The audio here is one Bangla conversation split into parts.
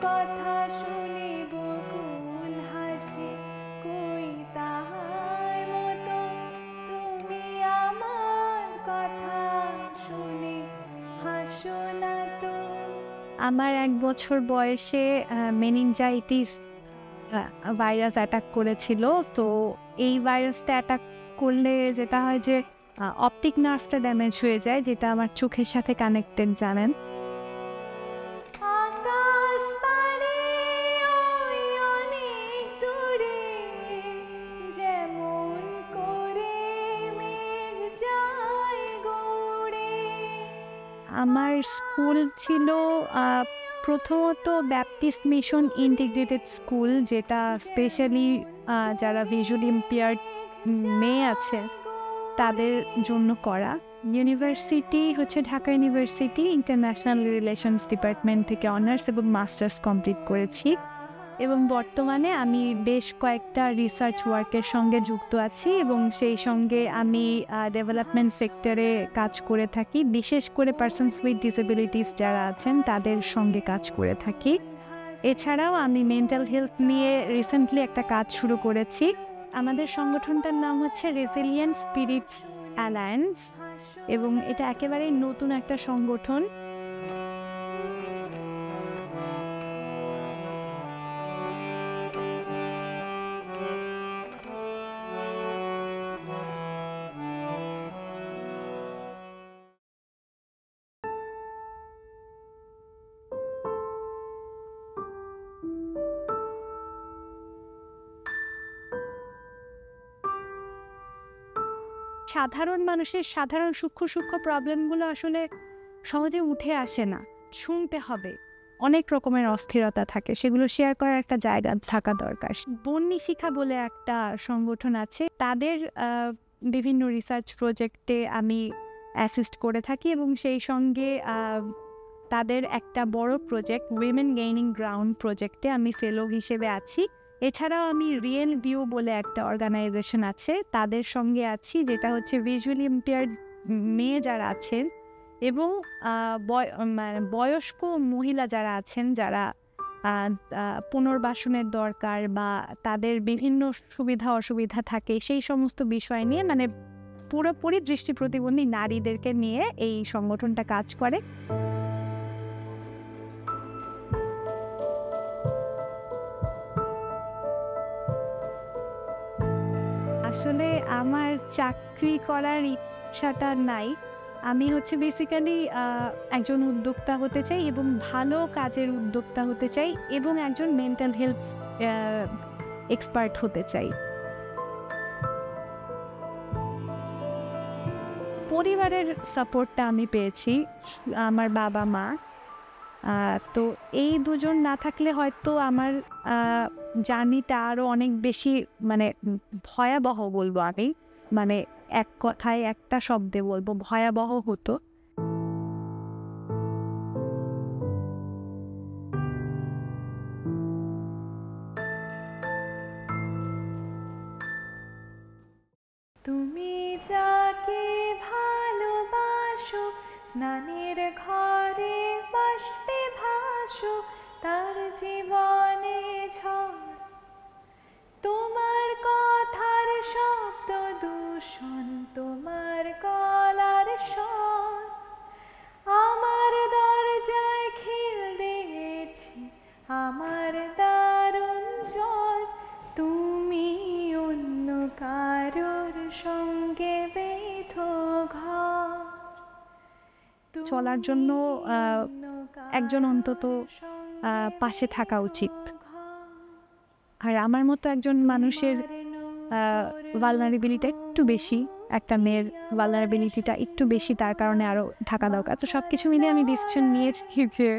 কথা শুনে বকুল হাসে, কই তাহার মতো তুমি আমার কথা শুনে হাসো না তো। আমার 1 বছর বয়সে মেনিনজাইটিস ভাইরাস অ্যাটাক করেছিল। তো এই ভাইরাসটা অ্যাটাক করলে যেটা হয় যে অপটিক নার্ভটা ড্যামেজ হয়ে যায়, যেটা আমার চোখের সাথে কানেক্টেড, জানেন। আকাশ পানে ওই অনেক দূরে, যেমন করে মেঘ যায় গৌড়ে। আমার স্কুল ছিল প্রথমত ব্যাপটিস্ট মিশন ইন্টিগ্রেটেড স্কুল, যেটা স্পেশালি যারা ভিজুয়ালি ইম্পেয়ার্ড মেয়ে আছে তাদের জন্য করা। ইউনিভার্সিটি হচ্ছে Dhaka university international relations department থেকে অনার্স এবং মাস্টার্স কমপ্লিট করেছি, এবং বর্তমানে আমি বেশ কয়েকটা রিসার্চ ওয়ার্কের সঙ্গে যুক্ত আছি, এবং সেই সঙ্গে আমি ডেভেলপমেন্ট সেক্টরে কাজ করে থাকি, বিশেষ করে পারসনস উইথ ডিসেবিলিটিস যারা আছেন তাদের সঙ্গে কাজ করে থাকি। এছাড়াও আমি মেন্টাল হেলথ নিয়ে রিসেন্টলি একটা কাজ শুরু করেছি। আমাদের সংগঠনটার নাম হচ্ছে রেসিলিয়েন্ট স্পিরিটস অ্যালায়েন্স, এবং এটা একেবারেই নতুন একটা সংগঠন। সাধারণ মানুষের সাধারণ সূক্ষ্ম সূক্ষ্ম প্রবলেমগুলো আসলে সহজে উঠে আসে না, শুনতে হবে। অনেক রকমের অস্থিরতা থাকে, সেগুলো শেয়ার করার একটা জায়গা থাকা দরকার। বন্যী শিখা বলে একটা সংগঠন আছে, তাদের বিভিন্ন রিসার্চ প্রজেক্টে আমি অ্যাসিস্ট করে থাকি, এবং সেই সঙ্গে তাদের একটা বড় প্রজেক্ট উইমেন গেইনিং গ্রাউন্ড প্রজেক্টে আমি ফেলো হিসেবে আছি। এছাড়াও আমি রিয়েল ভিউ বলে একটা অর্গানাইজেশন আছে, তাদের সঙ্গে আছি, যেটা হচ্ছে ভিজুয়ালি ইম্পেয়ার্ড মেয়ে যারা আছেন এবং বয়স্ক মহিলা যারা আছেন, যারা পুনর্বাসনের দরকার বা তাদের বিভিন্ন সুবিধা অসুবিধা থাকে, সেই সমস্ত বিষয় নিয়ে, মানে পুরোপুরি দৃষ্টি প্রতিবন্ধী নারীদেরকে নিয়ে এই সংগঠনটা কাজ করে। আসলে আমার চাকরি করার ইচ্ছাটা নাই। আমি হচ্ছে বেসিক্যালি একজন উদ্যোক্তা হতে চাই, এবং ভালো কাজের উদ্যোক্তা হতে চাই, এবং একজন মেন্টাল হেলথ এক্সপার্ট হতে চাই। পরিবারের সাপোর্টটা আমি পেয়েছি, আমার বাবা মা। তো এই দুজন না থাকলে হয়তো আমার জার্নিটা আরও অনেক বেশি, মানে ভয়াবহ বলবো আমি, মানে এক কথায় একটা শব্দে বলবো ভয়াবহ হতো। তুমি যাকে ভালোবাসো, স্নানের ঘরে বাষ্পে ভাসো, তার জীবনে ঝড়, তোমার কথার শব্দ দূষণ, তোমার গলার স্বর, আমার দরজায় খিল দিয়েছি, আমার দারুণ জ্বর, তুমি অন্য কারোর সঙ্গে বেঁধো ঘর। চলার জন্য একজন অন্তত পাশে থাকা উচিত। আর আমার মতো একজন মানুষের ভালনারেবিলিটি একটু বেশি, একটা মেয়ের ভালনারেবিলিটিটা একটু বেশি, তার কারণে আরও থাকা দরকার। তো সব কিছু মিলে আমি ডিসিশন নিয়েছি যে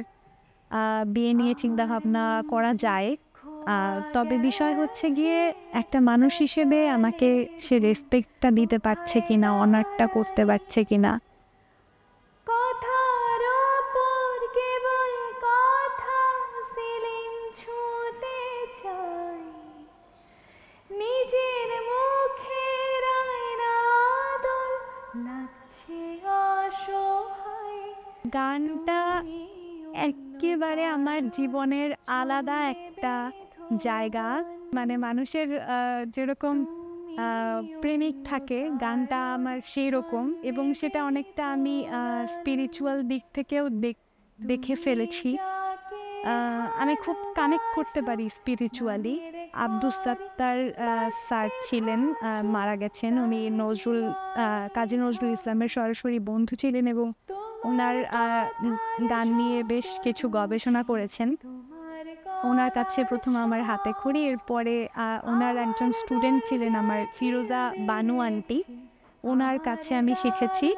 বিয়ে নিয়ে চিন্তাভাবনা করা যায়। তবে বিষয় হচ্ছে গিয়ে একটা মানুষ হিসেবে আমাকে সে রেসপেক্টটা দিতে পারছে কিনা, অনারটা করতে পারছে কিনা। গানটা একেবারে আমার জীবনের আলাদা একটা জায়গা। মানে মানুষের যেরকম প্রেমিক থাকে, গানটা আমার সেই রকম, এবং সেটা অনেকটা আমি স্পিরিচুয়াল দিক থেকেও দেখে ফেলেছি। আমি খুব কানেক্ট করতে পারি স্পিরিচুয়ালি। আব্দুস সাত্তার স্যার ছিলেন, মারা গেছেন। উনি কাজী নজরুল ইসলামের সরাসরি বন্ধু ছিলেন এবং ওনার গান নিয়ে বেশ কিছু গবেষণা করেছেন। ওনার কাছে প্রথম আমার হাতে খড়ি, এরপরে ওনার একজন স্টুডেন্ট ছিলেন আমার ফিরোজা বানু আন্টি, ওনার কাছে আমি শিখেছি।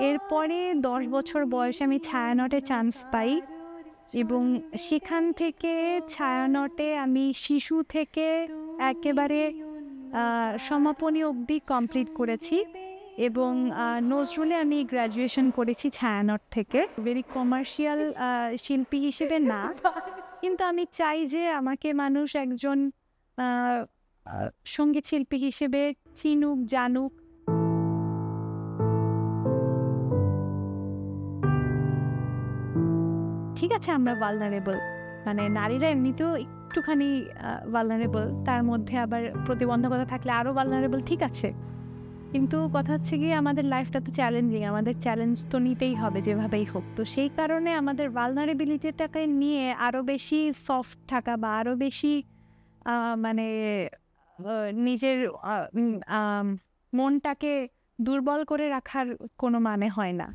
এরপরে 10 বছর বয়সে আমি ছায়ানটে চান্স পাই এবং সেখান থেকে ছায়ানটে আমি শিশু থেকে একেবারে সমাপনী অবধি কমপ্লিট করেছি এবং নজরুলে আমি গ্র্যাজুয়েশন করেছি ছায়ানট থেকে। ভেরি কমার্শিয়াল শিল্পী হিসেবে না, কিন্তু আমি চাই যে আমাকে মানুষ একজন সঙ্গীত শিল্পী হিসেবে চিনুক, জানুক। ঠিক আছে, আমরা ভালনারেবল, মানে নারীরা এমনিতেও একটুখানি ভালনারেবল, তার মধ্যে আবার প্রতিবন্ধকতা থাকলে আরও ভালনারেবল, ঠিক আছে। কিন্তু কথা হচ্ছে গিয়ে আমাদের লাইফটা তো চ্যালেঞ্জিং, আমাদের চ্যালেঞ্জ তো নিতেই হবে যেভাবেই হোক। তো সেই কারণে আমাদের ভালনারেবিলিটিটাকে নিয়ে আরও বেশি সফট থাকা বা আরও বেশি মানে নিজের মনটাকে দুর্বল করে রাখার কোনো মানে হয় না।